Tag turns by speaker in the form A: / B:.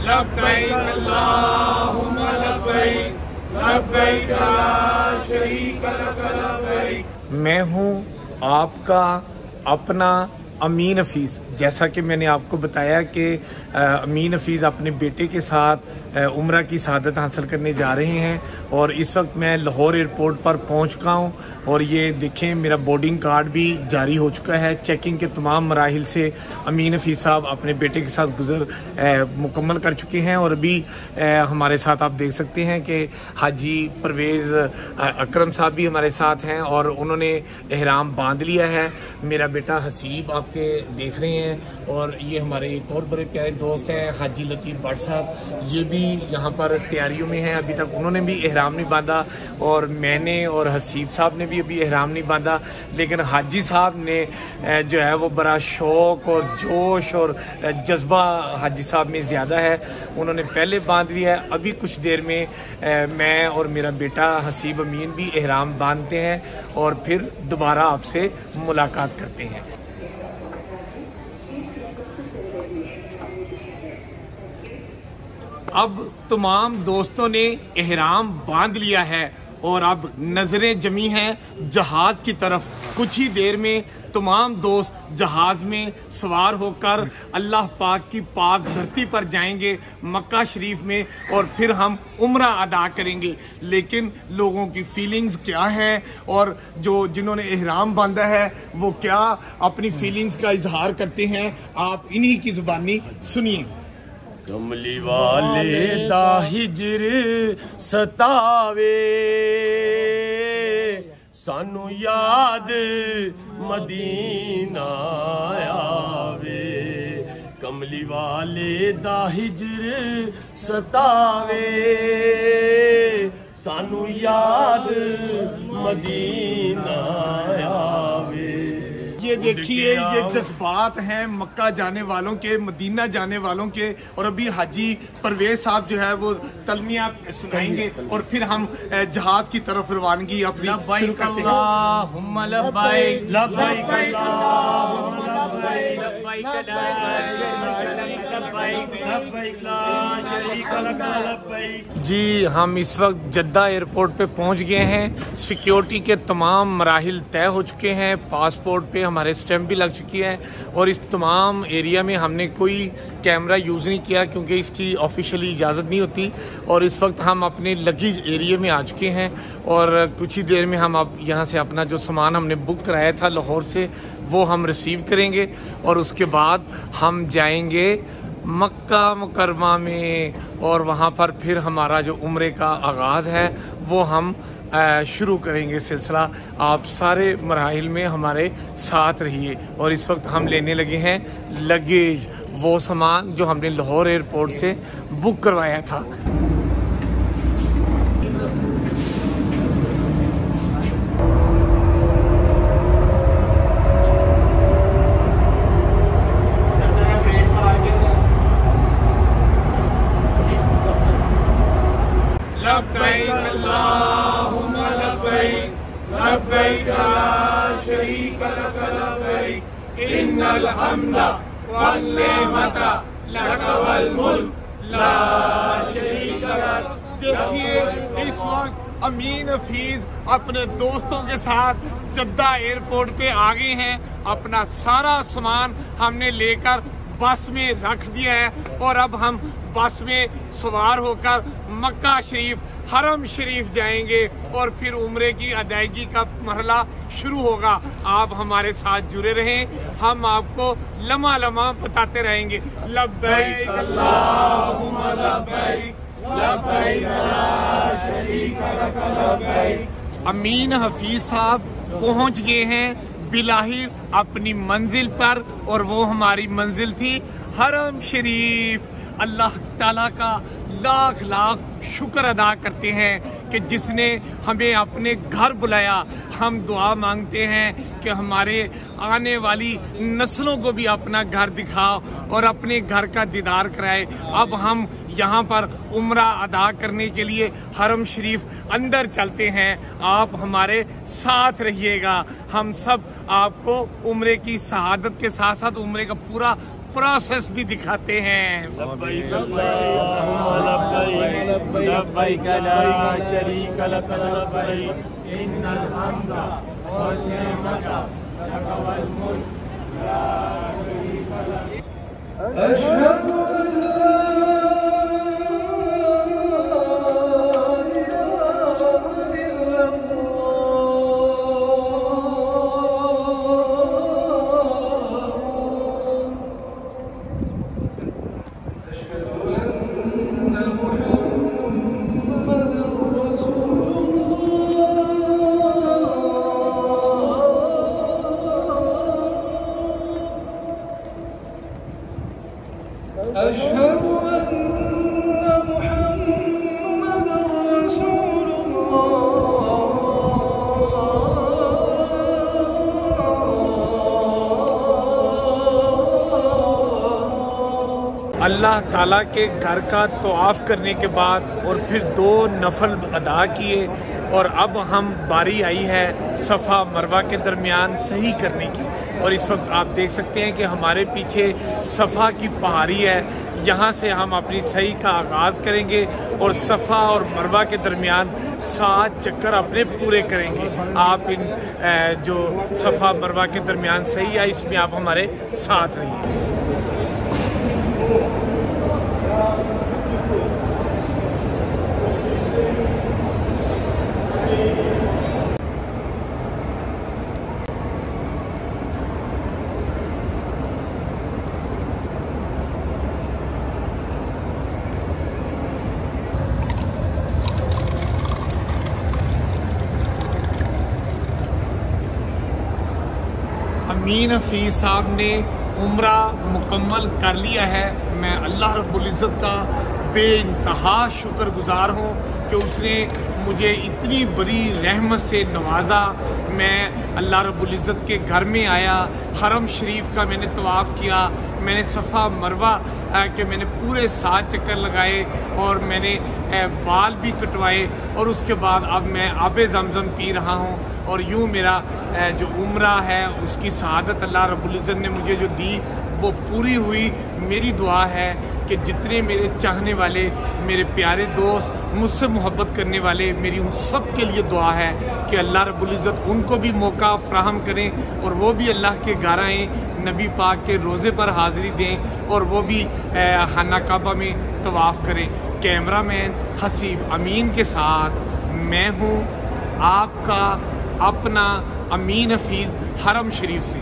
A: लब्बैक अल्लाहुम्मा लब्बैक लब्बैक ला शरीक लक लब्बैक। मैं हूँ आपका अपना अमीन हफीज़। जैसा कि मैंने आपको बताया कि अमीन हफीज़ अपने बेटे के साथ उम्रा की शहादत हासिल करने जा रहे हैं और इस वक्त मैं लाहौर एयरपोर्ट पर पहुंच चुका हूं और ये देखें मेरा बोर्डिंग कार्ड भी जारी हो चुका है। चेकिंग के तमाम मराहिल से अमीन हफीज़ साहब अपने बेटे के साथ गुजर मुकम्मल कर चुके हैं और अभी हमारे साथ आप देख सकते हैं कि हाजी परवेज़ अकरम साहब भी हमारे साथ हैं और उन्होंने एहराम बांध लिया है। मेरा बेटा हसीब आपके देख रहे हैं और ये हमारे एक और बड़े प्यारे दोस्त हैं हाजी लतीफ़ भट्ट साहब, ये भी यहाँ पर तैयारियों में हैं। अभी तक उन्होंने भी एहराम नहीं बांधा और मैंने और हसीब साहब ने भी अभी एहराम नहीं बांधा, लेकिन हाजी साहब ने जो है वो बड़ा शौक़ और जोश और जज्बा हाजी साहब में ज़्यादा है, उन्होंने पहले बांध लिया है। अभी कुछ देर में मैं और मेरा बेटा हसीब अमीन भी एहराम बांधते हैं और फिर दोबारा आपसे मुलाकात करते हैं। अब तमाम दोस्तों ने एहराम बांध लिया है और अब नजरें जमी हैं जहाज की तरफ। कुछ ही देर में तमाम दोस्त जहाज में सवार होकर अल्लाह पाक की पाक धरती पर जाएंगे मक्का शरीफ में और फिर हम उम्रा अदा करेंगे। लेकिन लोगों की फीलिंग्स क्या है और जो जिन्होंने एहराम बांधा है वो क्या अपनी फीलिंग्स का इजहार करते हैं, आप इन्हीं की जुबानी सुनिए।
B: कमली वाले दा हिजर सतावे सानू याद मदीना आवे। कमली वाले दा हिजर सतावे सानू याद मदीना आवे।
A: ये देखिए ये जज्बात हैं मक्का जाने वालों के, मदीना जाने वालों के। और अभी हाजी परवेज साहब जो है वो तलमिया सुनाएंगे और फिर हम जहाज की तरफ रवानगी अपनी शुरू करते हैं। जी हम इस वक्त जद्दा एयरपोर्ट पे पहुंच गए हैं। सिक्योरिटी के तमाम मराहिल तय हो चुके हैं, पासपोर्ट पे हमारे स्टैंप भी लग चुकी है और इस तमाम एरिया में हमने कोई कैमरा यूज़ नहीं किया क्योंकि इसकी ऑफिशियली इजाज़त नहीं होती। और इस वक्त हम अपने लगेज एरिया में आ चुके हैं और कुछ ही देर में हम अब यहाँ से अपना जो सामान हमने बुक कराया था लाहौर से वो हम रिसीव करेंगे और उसके बाद हम जाएंगे मक्का मुकरमा में और वहाँ पर फिर हमारा जो उम्रे का आगाज़ है वो हम शुरू करेंगे सिलसिला। आप सारे मराहिल में हमारे साथ रहिए। और इस वक्त हम लेने लगे हैं लगेज, वो सामान जो हमने लाहौर एयरपोर्ट से बुक करवाया था। लब्बैक अल्लाहुम्मा लब्बैक लब्बैक ला शरीक लक लब्बैक इन्नल हम्दा वल निअमता लक वल मुल्क ला शरीक लक। देखिए इस वक्त अमीन हफीज अपने दोस्तों के साथ जद्दा एयरपोर्ट पे आ गए हैं। अपना सारा सामान हमने लेकर बस में रख दिया है और अब हम बस में सवार होकर मक्का शरीफ हरम शरीफ जाएंगे और फिर उम्रे की अदायगी का मरहला शुरू होगा। आप हमारे साथ जुड़े रहें, हम आपको लम्हा लम्हा बताते रहेंगे। लब्बैक अल्लाहुम्मा लब्बैक लब्बैक ला शरीका लक लब्बैक। अमीन हफीज साहब पहुंच गए हैं बिलाहिर अपनी मंजिल पर और वो हमारी मंजिल थी हरम शरीफ। अल्लाह ताला का लाख लाख शुक्र अदा करते हैं कि जिसने हमें अपने घर बुलाया। हम दुआ मांगते हैं कि हमारे आने वाली नस्लों को भी अपना घर दिखाओ और अपने घर का दीदार कराए। अब हम यहाँ पर उम्रा अदा करने के लिए हरम शरीफ अंदर चलते हैं। आप हमारे साथ रहिएगा। हम सब आपको उम्रे की शहादत के साथ साथ उम्रे का पूरा प्रोसेस भी दिखाते हैं।
B: लब्बैक अल्लाहुम्मा लब्बैक लब्बैक ला शरीक लक लब्बैक इन्नल हम्दा वल निअमता लक वल मुल्क ला शरीक लक। अशहदु
C: अशहदु अन्ना मुहम्मदर रसूलुल्लाह।
A: अल्लाह ताला के घर का तवाफ करने के बाद और फिर 2 नफल अदा किए और अब हम बारी आई है सफ़ा मरवा के दरमियान सही करने की। और इस वक्त आप देख सकते हैं कि हमारे पीछे सफ़ा की पहाड़ी है, यहाँ से हम अपनी सही का आगाज़ करेंगे और सफ़ा और मरवा के दरमियान 7 चक्कर अपने पूरे करेंगे। आप इन जो सफ़ा मरवा के दरमियान सही है इसमें आप हमारे साथ रहिए। अमीन हफीज़ साहब ने उम्रा मुकम्मल कर लिया है। मैं अल्लाह रब्बुल इज़्ज़त का बेइंतहा शुक्रगुज़ार हूँ कि उसने मुझे इतनी बड़ी रहमत से नवाजा। मैं अल्लाह रब्बुल इज़्ज़त के घर में आया, हरम शरीफ का मैंने तवाफ़ किया, मैंने सफ़ा मरवा के मैंने पूरे 7 चक्कर लगाए और मैंने बाल भी कटवाए और उसके बाद अब मैं आबे ज़मज़म पी रहा हूँ। और यूँ मेरा जो उम्रा है उसकी सआदत अल्लाह रब्बुल इज़्ज़त ने मुझे जो दी वो पूरी हुई। मेरी दुआ है कि जितने मेरे चाहने वाले, मेरे प्यारे दोस्त, मुझसे मोहब्बत करने वाले, मेरी उन सब के लिए दुआ है कि अल्लाह रब्बुल इज़्ज़त उनको भी मौका फ्राहम करें और वो भी अल्लाह के घर आएँ, नबी पाक के रोज़े पर हाज़िरी दें और वो भी खाना काबा में तवाफ़ करें। कैमरामैन हसीब अमीन के साथ मैं हूँ आपका अपना अमीन हफीज़ हरम शरीफ से।